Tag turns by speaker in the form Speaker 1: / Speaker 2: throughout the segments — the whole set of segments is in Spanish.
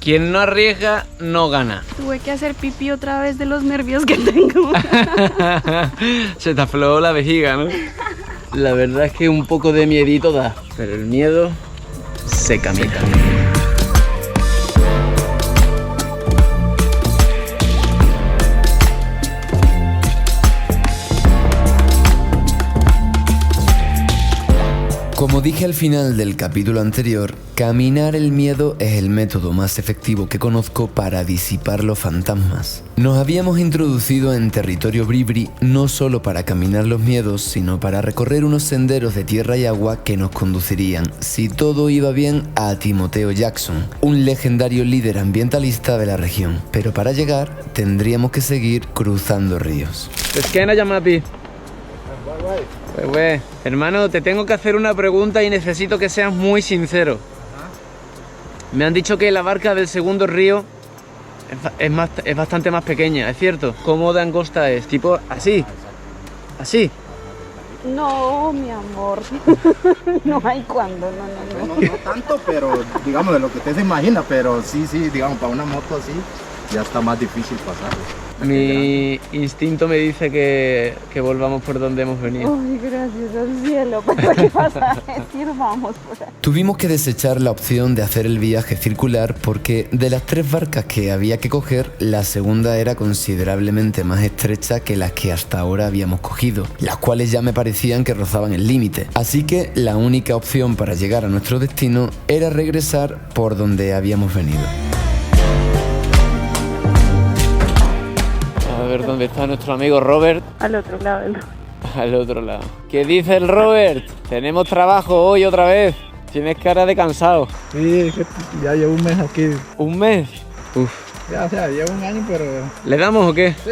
Speaker 1: Quien no arriesga, no gana.
Speaker 2: Tuve que hacer pipí otra vez de los nervios que tengo.
Speaker 1: Se te aflojó la vejiga, ¿no? La verdad es que un poco de miedito da, pero el miedo se camina.
Speaker 3: Como dije al final del capítulo anterior, caminar el miedo es el método más efectivo que conozco para disipar los fantasmas. Nos habíamos introducido en territorio bribri no solo para caminar los miedos, sino para recorrer unos senderos de tierra y agua que nos conducirían, si todo iba bien, a Timoteo Jackson, un legendario líder ambientalista de la región. Pero para llegar, tendríamos que seguir cruzando ríos.
Speaker 1: Pesquena llamapi. Pues, hermano, te tengo que hacer una pregunta y necesito que seas muy sincero. Me han dicho que la barca del segundo río es bastante más pequeña, ¿es cierto? ¿Cómo de angosta es? Tipo así. Así.
Speaker 2: No, mi amor. No hay cuándo, no.
Speaker 4: No tanto, pero digamos de lo que usted se imagina, pero sí, digamos, para una moto así ya está más difícil pasarlo.
Speaker 1: Mi instinto me dice que volvamos por donde hemos venido.
Speaker 2: Ay, gracias al cielo. ¿Para qué pasa? Sí, vamos por ahí.
Speaker 3: Tuvimos que desechar la opción de hacer el viaje circular porque de las 3 barcas que había que coger, la segunda era considerablemente más estrecha que las que hasta ahora habíamos cogido, las cuales ya me parecían que rozaban el límite. Así que la única opción para llegar a nuestro destino era regresar por donde habíamos venido.
Speaker 1: A ver dónde está nuestro amigo Robert.
Speaker 2: Al otro lado del río.
Speaker 1: Al otro lado. ¿Qué dice el Robert? Tenemos trabajo hoy otra vez. Tienes cara de cansado.
Speaker 4: Sí, es que ya llevo un mes aquí.
Speaker 1: ¿Un mes? Uf.
Speaker 4: Ya, o sea, llevo un año, pero...
Speaker 1: ¿Le damos o qué?
Speaker 4: Sí.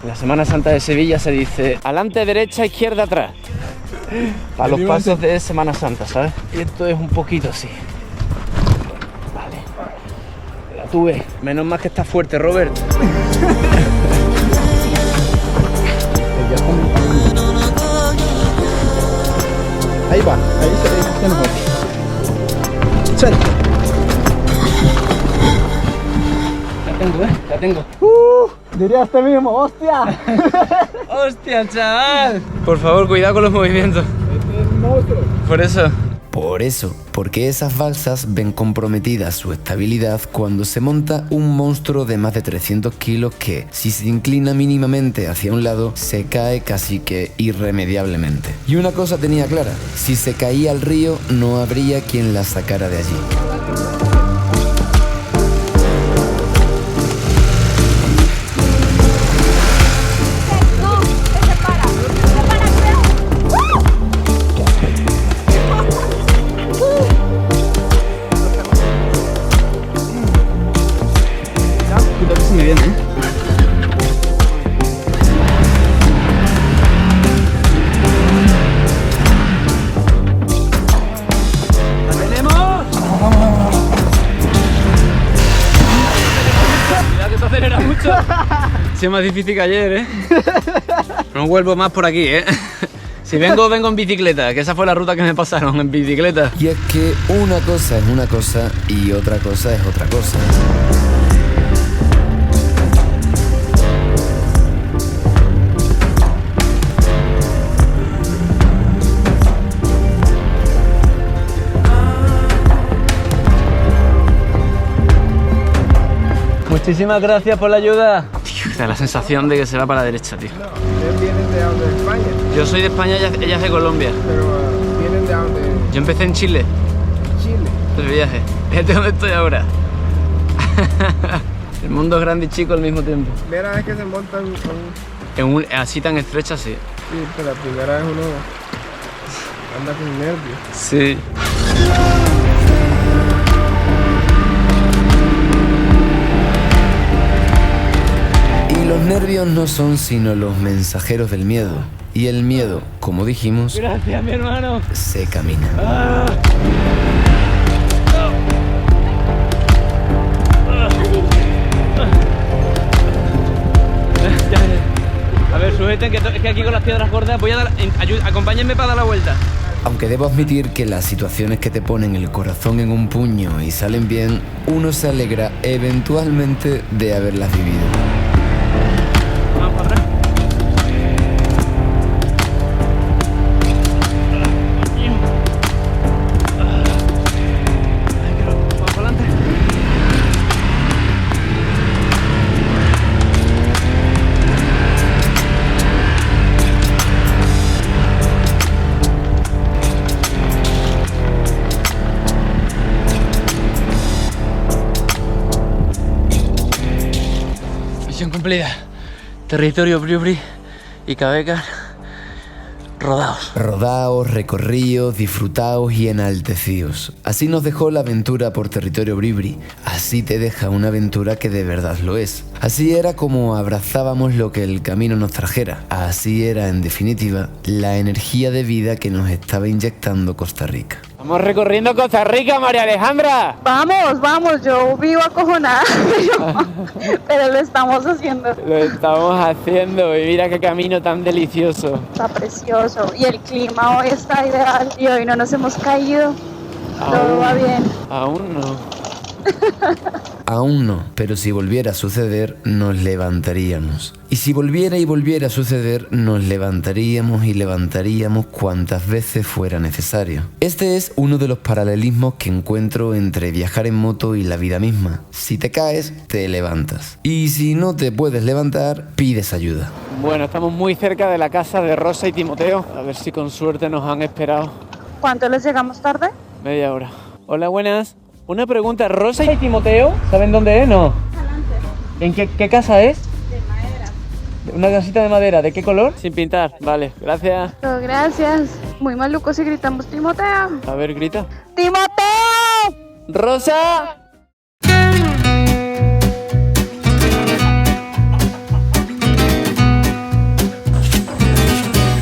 Speaker 1: En la Semana Santa de Sevilla se dice adelante, derecha, izquierda, atrás. Para los pasos de Semana Santa, ¿sabes? Y esto es un poquito así. Vale. La tuve. Menos mal que está fuerte, Robert.
Speaker 4: Ahí va, ahí se nos va. Suelta.
Speaker 1: La tengo.
Speaker 4: Diría usted mismo, hostia.
Speaker 1: ¡Hostia, chaval! Por favor, cuidado con los movimientos.
Speaker 4: Este es un monstruo.
Speaker 1: Por eso.
Speaker 3: Por eso, porque esas balsas ven comprometida su estabilidad cuando se monta un monstruo de más de 300 kilos que, si se inclina mínimamente hacia un lado, se cae casi que irremediablemente. Y una cosa tenía clara, si se caía al río no habría quien la sacara de allí.
Speaker 1: Me viene, ¿eh? ¡La tenemos! Cuidado que te acelera mucho. Sí, es más difícil que ayer, ¿eh? No vuelvo más por aquí, ¿eh? Si vengo en bicicleta, que esa fue la ruta que me pasaron, en bicicleta.
Speaker 3: Y es que una cosa es una cosa y otra cosa es otra cosa.
Speaker 1: Muchísimas gracias por la ayuda. Tío, da la sensación de que se va para la derecha, tío.
Speaker 4: ¿Ustedes vienen de dónde? ¿De España?
Speaker 1: Yo soy de España, ella es de Colombia.
Speaker 4: Pero vienen de dónde?
Speaker 1: Yo empecé en Chile,
Speaker 4: Chile.
Speaker 1: el viaje. Fíjate dónde estoy ahora. El mundo es grande y chico al mismo tiempo.
Speaker 4: Primera vez que se montan con...
Speaker 1: Así tan estrecha, sí.
Speaker 4: Sí, pero la primera vez uno anda con nervios.
Speaker 1: Sí.
Speaker 3: Y los nervios no son sino los mensajeros del miedo. Y el miedo, como dijimos,
Speaker 1: Gracias, mi hermano.
Speaker 3: se camina.
Speaker 1: A ver, sujeten, que aquí con las piedras gordas voy a dar... Acompáñenme para dar la vuelta.
Speaker 3: Aunque debo admitir que las situaciones que te ponen el corazón en un puño y salen bien, uno se alegra eventualmente de haberlas vivido.
Speaker 1: Vamos para atrás. Vamos para adelante. Misión cumplida. Territorio Bribri y Cabecar rodados.
Speaker 3: Rodaos, recorridos, disfrutaos y enaltecidos. Así nos dejó la aventura por territorio Bribri. Así te deja una aventura que de verdad lo es. Así era como abrazábamos lo que el camino nos trajera. Así era, en definitiva, la energía de vida que nos estaba inyectando Costa Rica.
Speaker 1: Vamos recorriendo Costa Rica, María Alejandra.
Speaker 2: Vamos, yo vivo acojonada, pero lo estamos haciendo.
Speaker 1: Lo estamos haciendo y mira qué camino tan delicioso.
Speaker 2: Está precioso y el clima hoy está ideal y hoy no nos hemos caído. Todo va bien.
Speaker 1: Aún no.
Speaker 3: Aún no, pero si volviera a suceder, nos levantaríamos. Y si volviera y volviera a suceder, nos levantaríamos y levantaríamos cuantas veces fuera necesario. Este es uno de los paralelismos que encuentro entre viajar en moto y la vida misma. Si te caes, te levantas. Y si no te puedes levantar, pides ayuda.
Speaker 1: Bueno, estamos muy cerca de la casa de Rosa y Timoteo. A ver si con suerte nos han esperado.
Speaker 2: ¿Cuánto les llegamos tarde?
Speaker 1: Media hora. Hola, buenas. Una pregunta, ¿Rosa y Timoteo saben dónde es? No. ¿En qué casa es?
Speaker 2: De madera.
Speaker 1: Una casita de madera, ¿de qué color? Sin pintar, vale, gracias.
Speaker 2: Gracias. Muy maluco si gritamos Timoteo.
Speaker 1: A ver, grita.
Speaker 2: ¡Timoteo!
Speaker 1: ¡Rosa!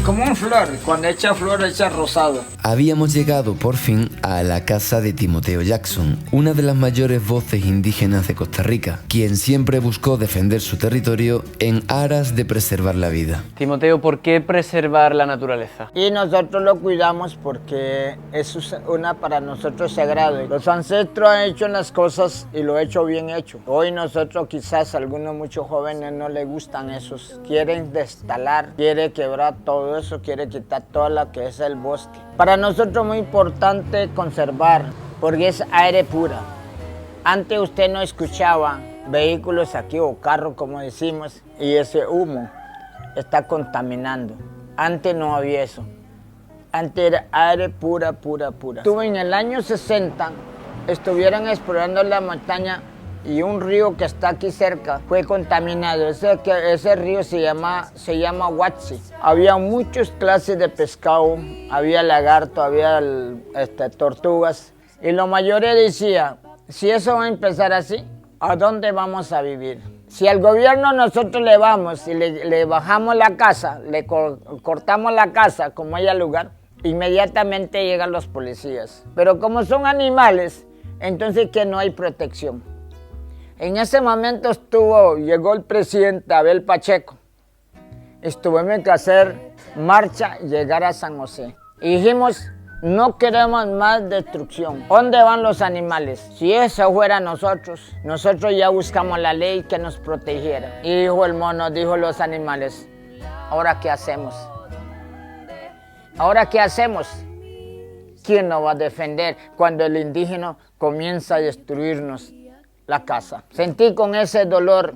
Speaker 5: Como un flor, cuando echa flor echa rosado.
Speaker 3: Habíamos llegado por fin a la casa de Timoteo Jackson, una de las mayores voces indígenas de Costa Rica, quien siempre buscó defender su territorio en aras de preservar la vida.
Speaker 1: Timoteo, ¿por qué preservar la naturaleza?
Speaker 5: Y nosotros lo cuidamos porque eso es para nosotros sagrado. Los ancestros han hecho las cosas y lo han hecho bien hecho. Hoy nosotros quizás algunos muchos jóvenes no les gustan esos. Quieren destalar, quieren quebrar todo eso, quiere quitar todo lo que es el bosque. Para nosotros es muy importante conservar, porque es aire pura. Antes usted no escuchaba vehículos aquí o carros, como decimos, y ese humo está contaminando. Antes no había eso. Antes era aire pura. Estuve en el año 60, estuvieron explorando la montaña y un río que está aquí cerca fue contaminado. Ese río se llama Huachi. Había muchas clases de pescado, había lagarto, había tortugas. Y la mayoría decía, si eso va a empezar así, ¿a dónde vamos a vivir? Si al gobierno nosotros le vamos y le bajamos la casa, le cortamos la casa como haya lugar, inmediatamente llegan los policías. Pero como son animales, entonces que no hay protección. En ese momento llegó el presidente Abel Pacheco. Tuvimos que hacer marcha y llegar a San José. Y dijimos, no queremos más destrucción. ¿Dónde van los animales? Si eso fuera nosotros ya buscamos la ley que nos protegiera. Y dijo el mono, dijo los animales, ¿ahora qué hacemos? ¿Ahora qué hacemos? ¿Quién nos va a defender cuando el indígena comienza a destruirnos la casa? Sentí con ese dolor,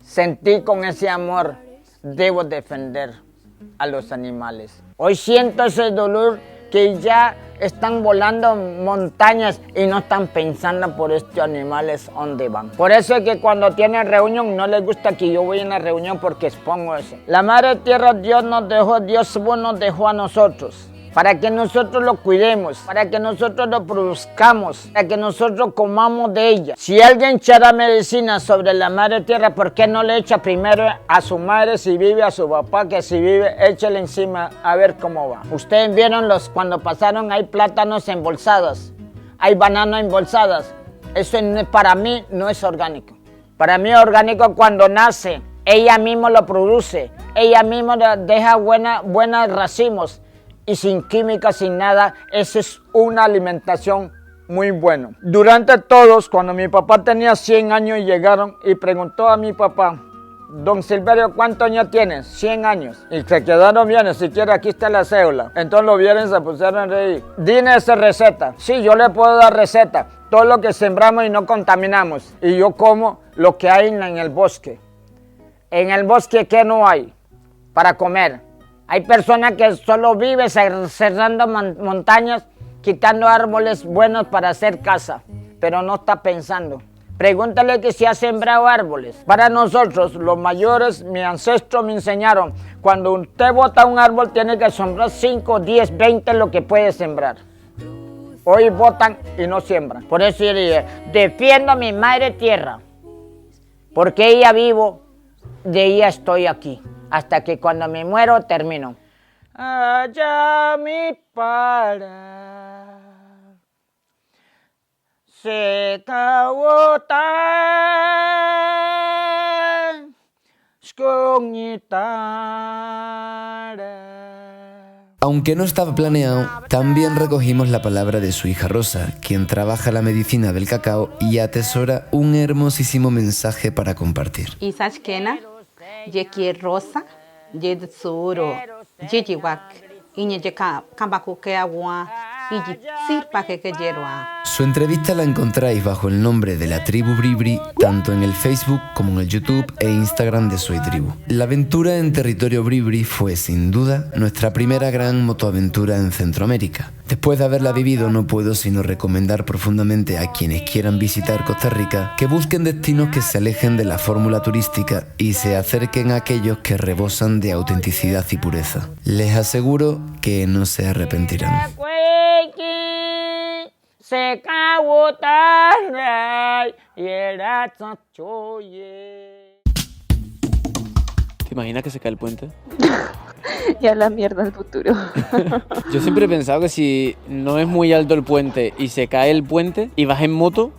Speaker 5: sentí con ese amor, debo defender a los animales. Hoy siento ese dolor que ya están volando montañas y no están pensando por estos animales dónde van. Por eso es que cuando tienen reunión no les gusta que yo vaya a una reunión porque expongo eso. La madre tierra Dios nos dejó a nosotros. Para que nosotros lo cuidemos, para que nosotros lo produzcamos, para que nosotros comamos de ella. Si alguien echara medicina sobre la madre tierra, ¿por qué no le echa primero a su madre si vive, a su papá, que si vive, échale encima a ver cómo va? Ustedes vieron cuando pasaron, hay plátanos embolsados, hay bananas embolsadas. Eso para mí no es orgánico. Para mí es orgánico cuando nace, ella misma lo produce, ella misma deja buenos racimos. y sin química, sin nada. Esa es una alimentación muy buena. Durante todos, cuando mi papá tenía 100 años y llegaron y preguntó a mi papá, don Silverio, ¿cuántos años tienes? 100 años. Y se quedaron bien, si quiere aquí está la cédula. Entonces lo vieron y se pusieron a reír. Dime esa receta. Sí, yo le puedo dar receta. Todo lo que sembramos y no contaminamos. Y yo como lo que hay en el bosque. En el bosque, ¿qué no hay para comer? Hay personas que solo viven cerrando montañas, quitando árboles buenos para hacer casa, pero no está pensando. Pregúntale que si ha sembrado árboles. Para nosotros, los mayores, mi ancestro me enseñaron, cuando usted bota un árbol, tiene que sembrar 5, 10, 20 lo que puede sembrar. Hoy botan y no siembran. Por eso yo dije, defiendo a mi madre tierra, porque ella vivo, de ella estoy aquí, hasta que cuando me muero termino. Allá mi para. Se cawotan,
Speaker 3: Aunque no estaba planeado, también recogimos la palabra de su hija Rosa, quien trabaja la medicina del cacao y atesora un hermosísimo mensaje para compartir.
Speaker 6: Isachkena, Yeki Rosa, Yed Suro, Yejiwak, Iñejeca, Cambacuqueagua,
Speaker 3: Su entrevista la encontráis bajo el nombre de la tribu Bribri, tanto en el Facebook como en el YouTube e Instagram de Soy Tribu. La aventura en territorio Bribri fue, sin duda, nuestra primera gran motoaventura en Centroamérica. Después de haberla vivido, no puedo sino recomendar profundamente a quienes quieran visitar Costa Rica que busquen destinos que se alejen de la fórmula turística y se acerquen a aquellos que rebosan de autenticidad y pureza. Les aseguro que no se arrepentirán.
Speaker 1: ¿Te imaginas que se cae el puente?
Speaker 2: Ya la mierda el futuro.
Speaker 1: Yo siempre he pensado que si no es muy alto el puente y se cae el puente y vas en moto,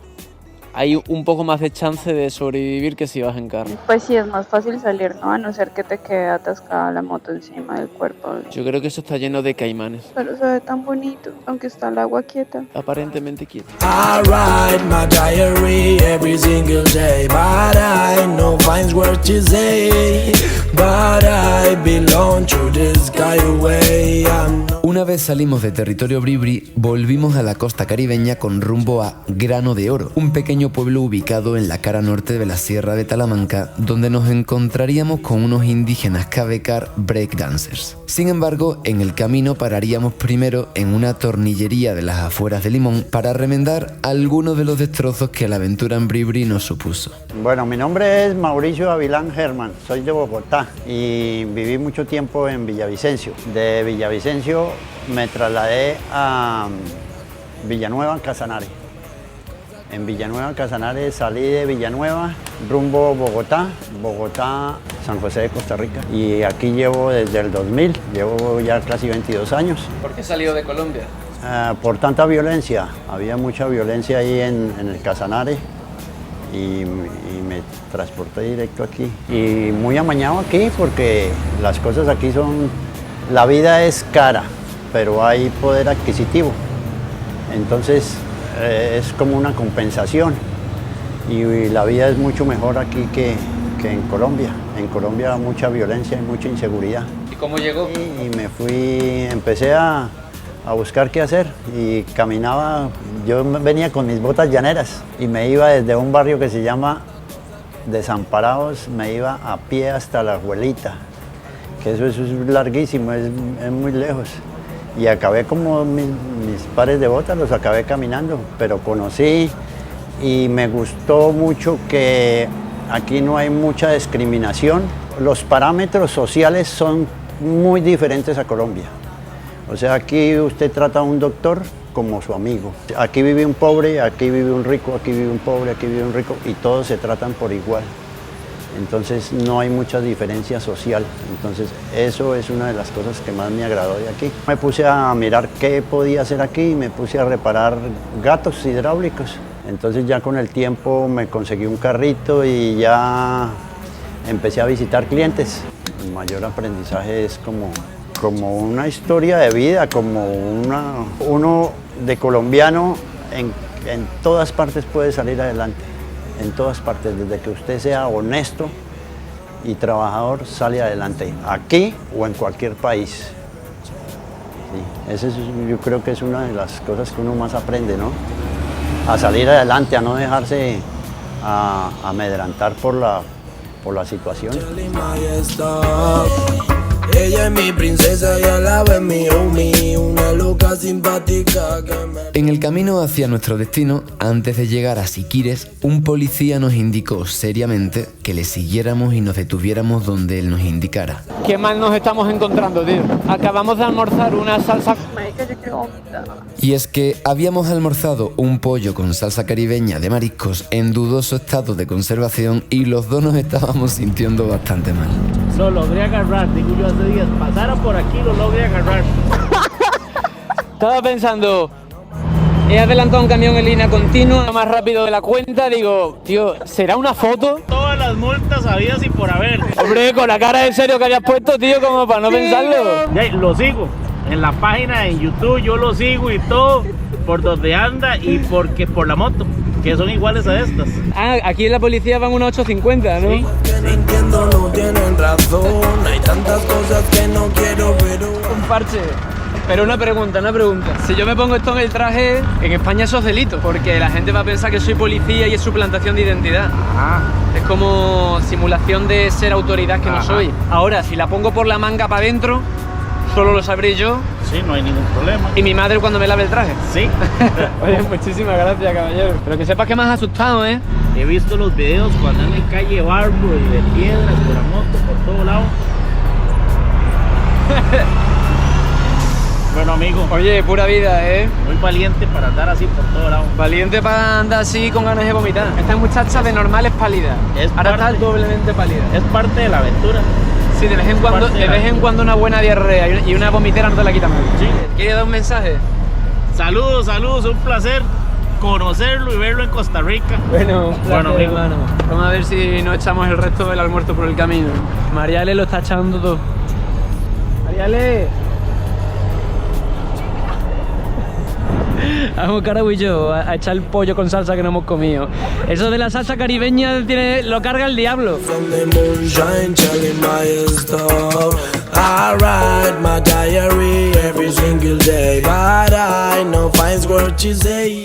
Speaker 1: hay un poco más de chance de sobrevivir que si vas en carro.
Speaker 2: Pues sí, es más fácil salir, ¿no? A no ser que te quede atascada la moto encima del cuerpo.
Speaker 1: Yo creo que eso está lleno de caimanes.
Speaker 2: Pero se ve tan bonito, aunque está el agua quieta.
Speaker 1: Aparentemente quieto.
Speaker 7: I write my diary every single day, but I know finds words to say, but I belong to this guy away.
Speaker 3: Una vez salimos de territorio Bribri, volvimos a la costa caribeña con rumbo a Grano de Oro, un pequeño pueblo ubicado en la cara norte de la Sierra de Talamanca, donde nos encontraríamos con unos indígenas Cabecar breakdancers. Sin embargo, en el camino pararíamos primero en una tornillería de las afueras de Limón para remendar algunos de los destrozos que la aventura en Bribri nos supuso.
Speaker 8: Bueno, mi nombre es Mauricio Avilán Germán, soy de Bogotá y viví mucho tiempo en Villavicencio. De Villavicencio me trasladé a Villanueva, Casanare. En Villanueva, Casanare, salí de Villanueva, rumbo Bogotá, San José de Costa Rica. Y aquí llevo desde el 2000, llevo ya casi 22 años.
Speaker 1: ¿Por qué salió de Colombia?
Speaker 8: Por tanta violencia, había mucha violencia ahí en el Casanare y me transporté directo aquí. Y muy amañado aquí porque las cosas aquí son, la vida es cara, pero hay poder adquisitivo. Entonces, es como una compensación y la vida es mucho mejor aquí que en Colombia. En Colombia mucha violencia y mucha inseguridad.
Speaker 1: ¿Y cómo llegó?
Speaker 8: Y me fui, empecé a buscar qué hacer y caminaba, yo venía con mis botas llaneras y me iba desde un barrio que se llama Desamparados, me iba a pie hasta La Abuelita, que eso es larguísimo, es muy lejos. Y acabé como mis pares de botas, los acabé caminando, pero conocí y me gustó mucho que aquí no hay mucha discriminación. Los parámetros sociales son muy diferentes a Colombia. O sea, aquí usted trata a un doctor como su amigo. Aquí vive un pobre, aquí vive un rico, aquí vive un pobre, aquí vive un rico y todos se tratan por igual. Entonces no hay mucha diferencia social, entonces eso es una de las cosas que más me agradó de aquí. Me puse a mirar qué podía hacer aquí y me puse a reparar gatos hidráulicos. Entonces ya con el tiempo me conseguí un carrito y ya empecé a visitar clientes. El mayor aprendizaje es como como una historia de vida, como uno de colombiano en todas partes puede salir adelante, en todas partes, desde que usted sea honesto y trabajador sale adelante, aquí o en cualquier país. Sí, yo creo que es una de las cosas que uno más aprende, ¿no? A salir adelante, a no dejarse amedrentar por la situación.
Speaker 7: Ella es mi princesa y a la vez mi homie, una loca simpática que me...
Speaker 3: En el camino hacia nuestro destino, antes de llegar a Siquires, un policía nos indicó seriamente que le siguiéramos y nos detuviéramos donde él nos indicara.
Speaker 1: Qué mal nos estamos encontrando, tío. Acabamos de almorzar una salsa...
Speaker 3: Y es que habíamos almorzado un pollo con salsa caribeña de mariscos en dudoso estado de conservación y los dos nos estábamos sintiendo bastante mal.
Speaker 9: Lo logré agarrar, digo yo hace días, pasara por aquí, lo logré agarrar.
Speaker 1: Estaba pensando, he adelantado un camión en línea continua más rápido de la cuenta, digo, tío, ¿será una foto?
Speaker 9: Todas las multas habidas y por haber.
Speaker 1: Hombre, con la cara de serio que habías puesto, tío, como para no pensarlo.
Speaker 9: Ya, lo sigo, en la página en YouTube yo lo sigo y todo, por donde anda y porque por la moto, que son iguales a estas.
Speaker 1: Ah, aquí en la policía van unos 850, ¿no?
Speaker 9: Sí.
Speaker 7: No entiendo, no tienen razón, hay tantas cosas que no quiero, pero...
Speaker 1: Un parche. Pero una pregunta. Si yo me pongo esto en el traje, en España eso es delito, porque la gente va a pensar que soy policía y es suplantación de identidad. Es como simulación de ser autoridad que no soy. Ahora, si la pongo por la manga para adentro, solo lo sabré yo.
Speaker 9: Sí, no hay ningún problema.
Speaker 1: Y mi madre cuando me lave el traje.
Speaker 9: Sí.
Speaker 1: Oye, muchísimas gracias, caballero. Pero que sepas que me has asustado, ¿eh?
Speaker 9: He visto los videos cuando ando en calle barro y de piedras, por la moto, por todo lado. Bueno, amigo.
Speaker 1: Oye, pura vida, ¿eh?
Speaker 9: Muy valiente para andar así por todo lado.
Speaker 1: Valiente para andar así con ganas de vomitar. Esta muchacha de normal es pálida. Ahora está doblemente pálida.
Speaker 9: Es parte de la aventura.
Speaker 1: Sí, de vez en cuando una buena diarrea y una vomitera no te la quitan. Sí. ¿Quieres dar un mensaje?
Speaker 9: Saludos, un placer conocerlo y verlo en Costa Rica.
Speaker 1: Bueno, un placer,
Speaker 9: amigo.
Speaker 1: hermano. Vamos a ver si nos echamos el resto del almuerzo por el camino. Mariale lo está echando todo. Mariale. Vamos, Carabu y yo a echar el pollo con salsa que no hemos comido. Eso de la salsa caribeña lo carga el diablo.
Speaker 7: From the moonshine telling my stuff, I write my diary every single day, but I know fine what you say.